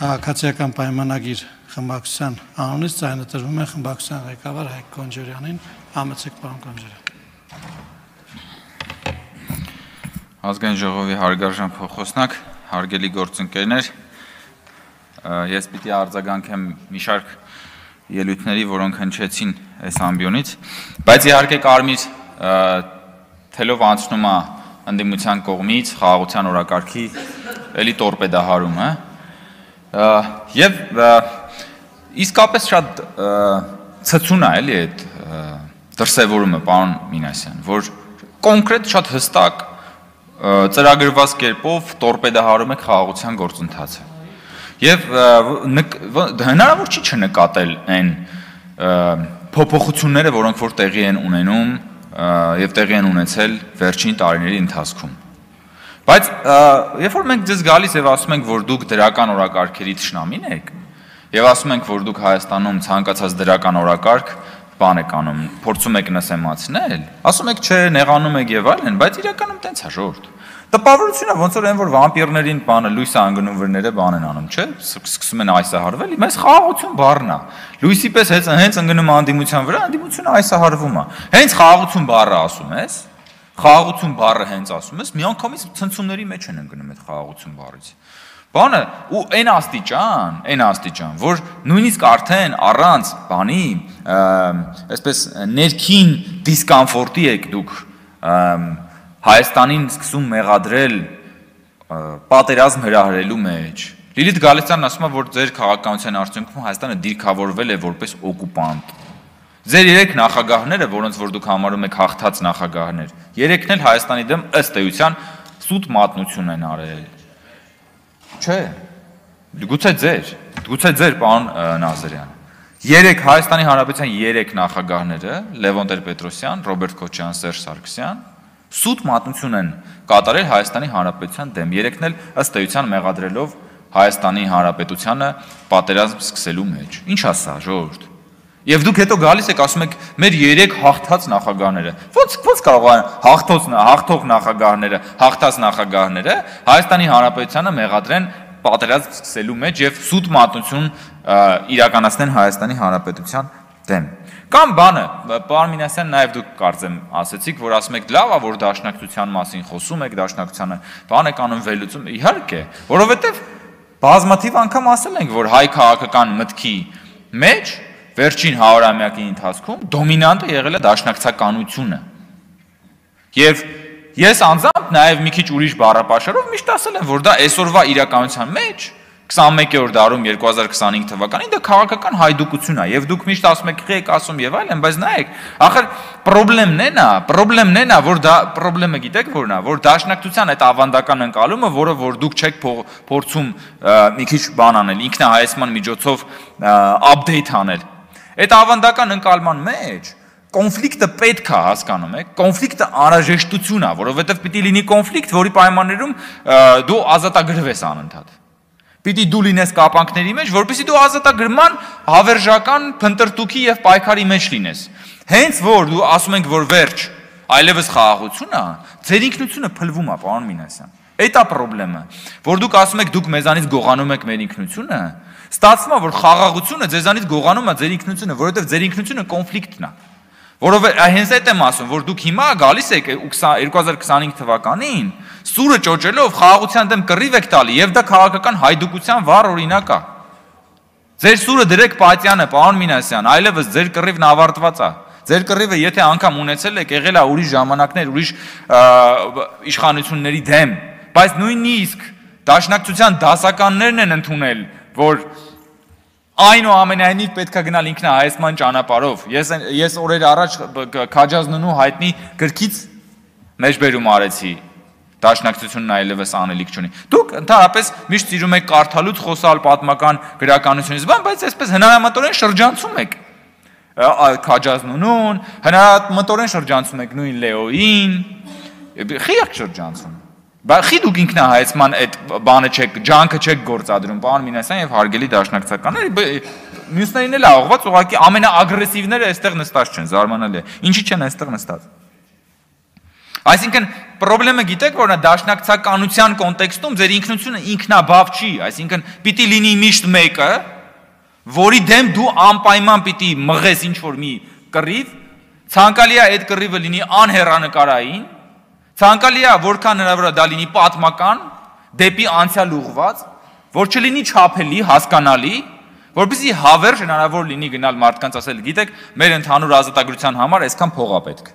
քաղաքացիական պայմանագիր խմբակցության անունից ձայնադրվում է խմբակցության ղեկավար Հայկ Կոնջորյանին, համեցեք պարոն Կոնջորյան։ Ազգային ժողովի հարգարժան փոխոսնակ, հարգելի գործընկերներ, ես պիտի արձագանքեմ մի շարք ելույթների, որոնք հնչեցին այս ամբիոնից, բայց իհարկե կարմիր թելով անցնում է ընդդիմության կողմից խաղաղության օրակարգի էլի տորպեդահարումը եւ իսկապես շատ ցցուն է էլի այդ դրսևորումը պարոն Մինասյան, որ կոնկրետ շատ հստակ ծրագրված կերպով տորպեդահարում եք խաղաղության գործընթացը։ Եվ հնարավոր չի չնկատել այն փոփոխությունները, որոնք որ տեղի են ունենում եւ տեղի են ունեցել վերջին տարիների ընթացքում։ Բայց երբ որ մենք ձեզ գալիս եւ ասում ենք, որ դուք դրական օրակարգերի թշնամին եք, եւ ասում ենք, որ դուք Հայաստանում ցանկացած դրական օրակարգ բան եք անում, փորձում եք նսեմացնել, ասում եք, չէ, նեղանում եք եւ այլն, բայց իրականում տենց է ժողովուրդ։ Տպավորությունը ոնց որ այն որ վամպիրներին բանը լույս անգնում վրները բան են անում, չէ՞, սկսում են այսահարվել, մեզ խաղաղություն բառն է։ Լույսի պես հենց ընկնում անդիմության վրա, անդիմությունը այսահարվում է։ Հենց խաղաղություն բառը ասում ես, խաղաղություն բառը հենց ասում ես, միանգամից ցնցումների մեջ են ընկնում այդ խաղաղություն բառից։ Բանը ու այն աստիճան, որ նույնիսկ արդեն առանց բանի, այսպես ներքին դիսկոմֆորտի եք դուք Հայաստանին սկսում մեղադրել պատերազմ հրահրելու մեջ։ Լիլիթ Գալստյանն ասում է, որ ձեր քաղաքականության արդյունքում Հայաստանը դիրքավորվել է որպես օկուպանտ։ Ձեր 3 նախագահները, որոնց որ դուք համարում եք հաղթած նախագահներ, 3-ն էլ Հայաստանի դեմ ըստ էության սուտ մատնություն են արել։ Չէ։ Գուցե ձեր պարոն Նազարյան։ 3 Հայաստանի Հանրապետության 3 նախագահները՝ Լևոն Տեր-Պետրոսյան, Ռոբերտ Քոչարյան, Սերժ Սարգսյան, սուտ մատնություն են կատարել Հայաստանի Հանրապետության դեմ, 3-ն էլ ըստ էության մեղադրելով Հայաստանի Հանրապետությանը պատերազմ սկսելու մեջ։ Ինչ է սա, ժողովուրդ։ Եվ դուք հետո գալիս եք ասում եք մեր 3 հաղթած նախագահները։ Ոնց կարող են հաղթող նախագահները, հաղթած նախագահները Հայաստանի Հանրապետությանը մեղադրեն պատերազմ սկսելու մեջ եւ սուտ մատնություն իրականացնեն Հայաստանի Հանրապետության դեմ։ Կամ բանը, պարոն Մինասյան, նաև դուք կարծեմ ասեցիք, որ ասում եք լավ է, որ դաշնակցության մասին խոսում եք, դաշնակցությանը բան եք անում վերլուծում, իհարկե, որովհետև բազմաթիվ անգամ ասել ենք, որ հայ քաղաքական մտքի մեջ վերջին 100-ամյակի ընթացքում դոմինանտը եղել է դաշնակցականությունը։ Եվ ես անձամբ նաև մի քիչ ուրիշ բառապաշարով միշտ ասել եմ, որ դա այսօրվա իրականության մեջ 21-րդ դարում 2025 թվականին դա քաղաքական հայդուկություն է եւ դուք միշտ ասում եք եք ասում եւ այլն, բայց նայեք, ախր պրոբլեմն է նա, որ դա պրոբլեմը գիտեք որն է, որ դաշնակցության այդ ավանդական ընկալումը, որը որ դուք չեք փորձում մի քիչ բան անել, ինքնահայեցման միջոցով update անել։ Այդ ավանդական ընկալման մեջ կոնֆլիկտը պետք է հասկանում եք, կոնֆլիկտը անհրաժեշտություն է, որովհետեւ պիտի լինի կոնֆլիկտ, որի պայմաններում դու ազատագրվես անընդհատ։ Պիտի դու լինես կապանքների մեջ, որպեսզի դու ազատագրման հավերժական փնտրտուքի եւ պայքարի մեջ լինես։ Հենց որ դու ասում ենք, որ վերջ, այլևս խաղաղություն է, ձեր ինքնությունը փլվում է, պարոն Մինասյան։ Այդ է խնդրեմը, որ դուք ասում եք, դուք մեզանից գողանում եք մեր ինքնությունը, ստացվում է, որ խաղաղությունը ձեզանից գողանում է ձեր ինքնությունը, որովհետեւ ձեր ինքնությունը կոնֆլիկտն է։ Որովհետեւ հենց այդ եմ ասում, որ դուք հիմա գալիս եք 2025 թվականին սուրը ճոճելով խաղաղության դեմ կռիվ եք տալի եւ դա քաղաքական հայդուկության վառ օրինակ է։ Ձեր սուրը դրեք Պատյանը, պարոն Մինասյան, այլևս ձեր կռիվն ավարտված է։ Ձեր կռիվը եթե անգամ ունեցել եք, եղել է ուրիշ ժամանակներ, ուրիշ իշխանությունների դեմ, բայց նույնիսկ դաշնակցության դասականներն են ընդունել, որ այնուամենայնիվ պետք է գնալ ինքնահայեցման ճանապարհով։ Ես օրեր առաջ Քաջազնունու հայտնի գրքից մեջբերում արեցի։ Դաշնակցությունն այլևս անելիք չունի։ Դուք ընդհանրապես միշտ սիրում եք կարդալուց խոսալ պատմական գրականությունից, բայց այսպես հնարամտորեն շրջանցում եք Քաջազնունուն, հնարամտորեն շրջանցում եք նույն Լեոին, խիղճ շրջանցում։ Բայց խի դուք ինքնահայեցման այդ բանը չեք, ջանքը չեք գործադրում, պարոն Մինասյան եւ հարգելի դաշնակցականներ, մյուսներին էլ աղված, ուղղակի ամենաագրեսիվները այստեղ նստած չեն, զարմանալի է։ Ինչի չեն այստեղ նստած։ Այսինքն խնդրումը գիտեք, որ դաշնակցականության կոնտեքստում ձեր ինքնությունը ինքնաբավ չի, այսինքն պիտի լինի միշտ մեկը, որի դեմ դու անպայման պիտի մղես ինչ-որ մի կռիվ, ցանկալի է այդ կռիվը լինի անհեռանկարային, ցանկալի է որքան հնարավոր է դա լինի պատմական, դեպի անցյալ ուղղված, որ չլինի չափելի, հասկանալի, որպեսզի հավերժ հնարավոր լինի գնալ մարդկանց ասել, գիտեք, մեր ընդհանուր ազատագրության համար այսքան փող է պետք,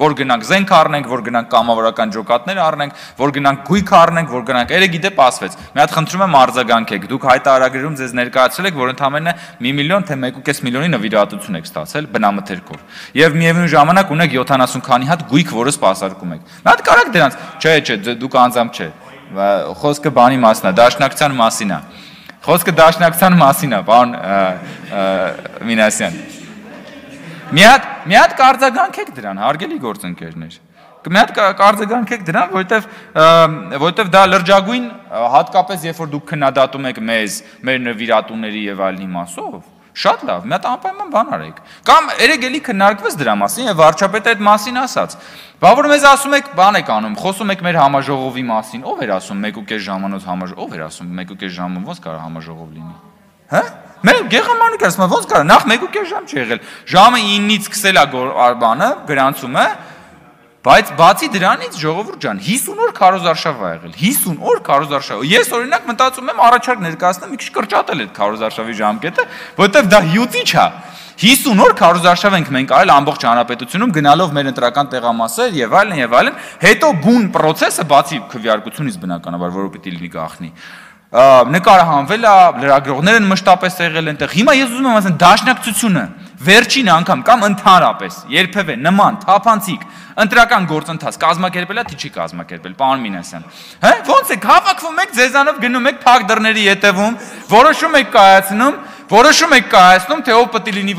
որ գնանք զենք առնենք, որ գնանք կամավորական ջոկատներ առնենք, որ գնանք գույք առնենք, որ գնանք երեգիտե պասվեց։ Մի հատ խնդրում եմ արձագանքեք, դուք հայտարարագրում ձեզ ներկայացրել եք, որ ընդամենը 1 միլիոն թե 1.5 միլիոնի նվիրատություն եք ստացել բնամթերքով։ Եվ միևնույն ժամանակ ունեք 70 քանի հատ գույք, որը սպասարկում եք։ Մի հատ կարակ դրանց, չէ, դուք անձամբ չէ։ Խոսքը բանի մասն է, դաշնակցության մասին է։ Խոսքը դաշնակցության մասին է, պարոն Մինասյան։ Մի հատ կարձագանքեք դրան, հարգելի գործընկերներ։ Մի հատ կարձագանքեք դրան, որովհետև դա լրջագույն, հատկապես երբ որ դուք քննադատում եք մեզ, մեր նվիրատուների եւ այլնի մասով, շատ լավ, մի հատ անպայման բան արեք։ Կամ երեք էլի քննարկվեց դրա մասին եւ վարչապետը այդ մասին ասաց։ Բա որ մեզ ասում եք, բան եք անում, խոսում եք մեր համաժողովի մասին, ով էր ասում 1.5 ժամանոց համաժողով, ով էր ասում 1.5 ժամը ոնց կարող համաժողով լինի։ Հա? Մեր Գեղամանուկ ասում ոնց կարող, նախ 1.5 ժամ չի եղել։ Ժամը 9-ից սկսել է բանը, գրանցումը, բայց բացի դրանից ժողովուրդ ջան, 50 օր քարոզարշավ ա եղել, 50 օր քարոզարշավ։ Ես օրինակ մտածում եմ առաջարկ ներկայացնեմ մի քիչ կրճատել այդ քարոզարշավի ժամկետը, որովհետև դա հյութիչ է։ 50 օր քարոզարշավ ենք մենք արել ամբողջ հանրապետությունում գնալով մեր ընտրական տեղամասեր եւ այլն, հետո բուն process-ը բացի քվեարկությունից բնականաբար, որը պիտի լինի գախնի։ Նկարահանվել է, լրագրողներ են մշտապես եղել այնտեղ։ Հիմա ես ուզում եմ ասեմ դաշնակցությունը վերջին անգամ կամ ընդհանրապես երբևէ նման թափանցիկ ընտրական գործընթաց կազմակերպելա թե չի կազմակերպել, պարոն Մինասյան։ Հա, ոնց եք հավաքվում եք, ձեզանով գնում եք փակ դռների ետևում, որոշում եք կայացնում, թե ով պետք է լինի,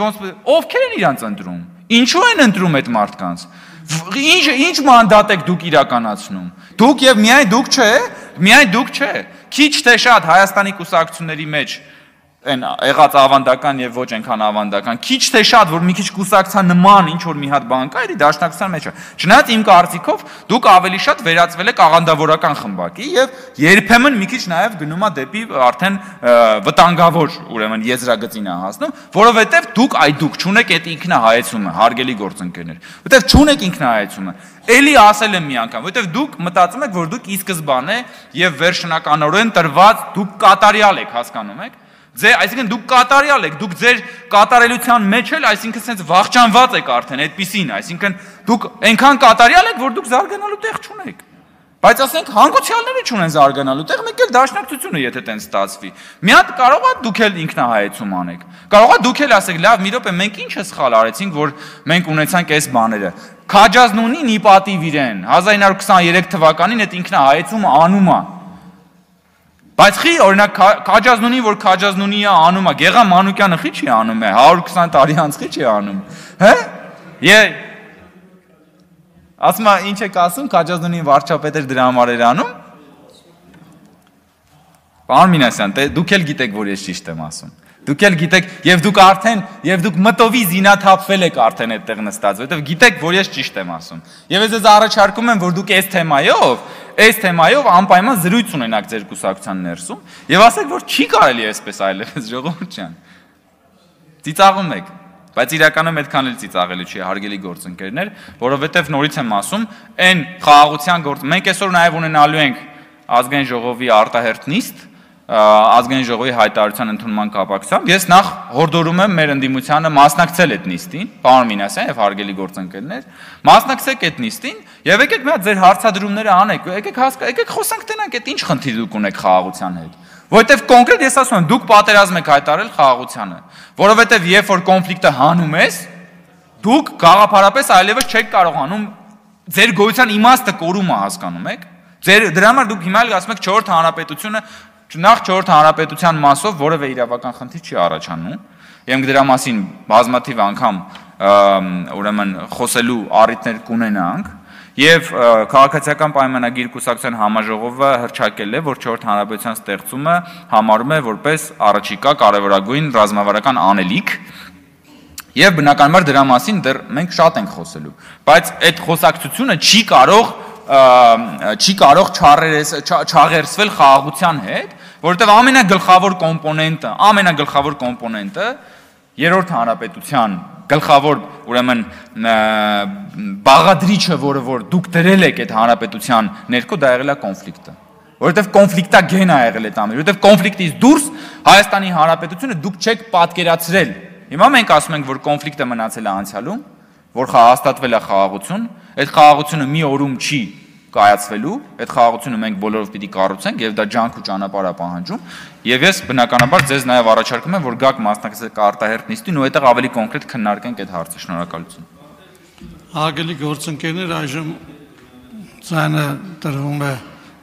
ովքեր են իրանց ընտրում։ Ինչու են ընտրում այդ մարդկանց։ Ինչ մանդատ եք դուք իրականացնում։ Դուք եւ միայն դուք չէ։ Քիչ թե շատ Հայաստանի կուսակցությունների մեջ այն եղած ավանդական եւ ոչ այնքան ավանդական, քիչ թե շատ որ մի քիչ կուսակցության նման ինչ որ մի հատ բան կա, էլի դաշնակցության մեջ է։ Չնայած իմ կարծիքով դուք ավելի շատ վերածվել եք աղանդավորական խմբակի եւ երբեմն մի քիչ նաեւ գնում է դեպի արդեն վտանգավոր, ուրեմն եզրագծին է հասնում, որովհետեւ դուք չունեք այդ ինքնահայեցումը, հարգելի գործընկերներ, որովհետեւ չունեք ինքնահայեցումը։ Էլի ասել եմ մի անգամ, որովհետեւ դուք մտածում եք, որ դուք ի սկզբանե եւ վերջնականորեն տրված դուք կատարյալ եք, հասկանում եք։ Այսինքն դուք կատարյալ եք, դուք ձեր կատարելության մեջ էլ, այսինքն sense վախճանված եք արդեն այդպիսին, այսինքն դուք այնքան կատարյալ եք, որ դուք զարգանալու տեղ չունեք։ Բայց ասենք հանգուցյալները չունեն զարգանալու տեղ, մեկ էլ դաշնակցությունը եթե տենց ստացվի։ Մի հատ կարող է դուք էլ ինքնահայեցում անեք։ Կարող է դուք էլ ասեք, լավ, մի րոպե, մենք ինչ է սխալ արեցինք, որ մենք ունեցանք այս բաները։ Քաջազնունին ի պատիվ իրեն 1923 թվականին այդ ինքնահայեցումը անում է։ Բայց խի օրինակ Քաջազնունի, որ Քաջազնունի է անում է, Գեղամ Մանուկյանը խի չի անում է, 120 տարի անց խի չի անում։ Հա? Ասում է ինչ եք ասում, Քաջազնունի վարչապետ էր դրա համար էր անում։ Պարոն Մինասյան, դուք էլ գիտեք, որ ես ճիշտ եմ ասում։ Դուք էլ գիտեք, եւ դուք մտովի զինաթափվել եք արդեն այդտեղ նստած, որովհետեւ գիտեք, որ ես ճիշտ եմ ասում։ Եվ ես առաջարկում եմ, որ դուք այս թեմայով անպայման զրույց ունենաք ձեր կուսակցության ներսում եւ ասեք, որ չի կարելի այսպես այլևս, ժողովուրդ ջան։ Ծիծաղում եք, բայց իրականում այդքան էլ ծիծաղելու չի, հարգելի գործընկերներ, որովհետեւ նորից եմ ասում, այն խաղաղության գործ մենք այսօր նաեւ ունենալու ենք ազգային ժողովի արտահերթ նիստ, ազգային ժողովի հայտարարության ընդունման կապակցությամբ ես նախ հորդորում եմ մեր ընդդիմությանը մասնակցել այդ նիստին, պարոն Մինասյան եւ հարգելի գործընկերներ, մասնակցեք այդ նիստին եւ եկեք մի հատ ձեր հարցադրումները անեք, եկեք խոսանք տենանք այդ ինչ խնդիր դուք ունեք խաղաղության հետ, որովհետեւ կոնկրետ ես ասում եմ, դուք պատերազմ եք հայտարարել խաղաղությանը, որովհետեւ երբ որ կոնֆլիկտը հանում ես, դուք գաղափարապես այլևս չեք կարողանում ձեր գոյության իմաստը կորումը հասկանում եք, դրա համար դուք հիմա էլ ասում եք 4-րդ հանրապետությունը Նախ 4-րդ հանրապետության մասով որևէ իրավական խնդիր չի առաջանում, եւ դրա մասին բազմաթիվ անգամ ուրեմն խոսելու առիթներ կունենանք, եւ քաղաքացիական պայմանագիր կուսակցության համաժողովը հռչակել է, որ 4-րդ հանրապետության ստեղծումը համարում է որպես առաջիկա կարևորագույն ռազմավարական անելիք, Եվ բնականաբար դրա մասին դեռ մենք շատ ենք խոսելու, բայց այդ խոսակցությունը չի կարող չաղերսվել խաղաղության հետ, որովհետև ամենագլխավոր կոմպոնենտը երրորդ հանրապետության գլխավոր ուրեմն բաղադրիչը, որ դուք դրել եք այդ հանրապետության ներքո, դա եղել է կոնֆլիկտը, որովհետև կոնֆլիկտագեն է եղել այդ ամենը, որովհետև կոնֆլիկտից դուրս Հայաստանի Հանրապետությունը դուք չեք պատկերացրել։ Հիմա մենք ասում ենք, որ կոնֆլիկտը մնացել է անցյալում, որ հաստատվել է խաղաղություն, այդ խաղաղությունը մի օրում չի կայացվելու, այդ խաղաղությունը մենք բոլորով պիտի կառուցենք եւ դա ջանք ու ճանապարհ է պահանջում, եւ ես բնականաբար ձեզ նաեւ առաջարկում եմ, որ գաք մասնակցեք արտահերթ նիստին ու այդտեղ ավելի կոնկրետ քննարկենք այդ հարցը։ Շնորհակալություն։ Հարգելի գործընկերներ, այժմ ձայնը տրվում է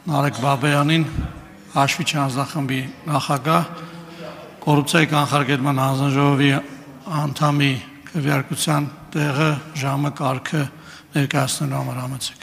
Նարեկ Բաբայանին, Հաշվիչ հանձնախմբի նախագահ, կոռուպցիայի կանխարգելման հանձնաժողովի անդամի քվեարկության տեղը, ժամը, կարգը ներկայացնելու համար համեցեք։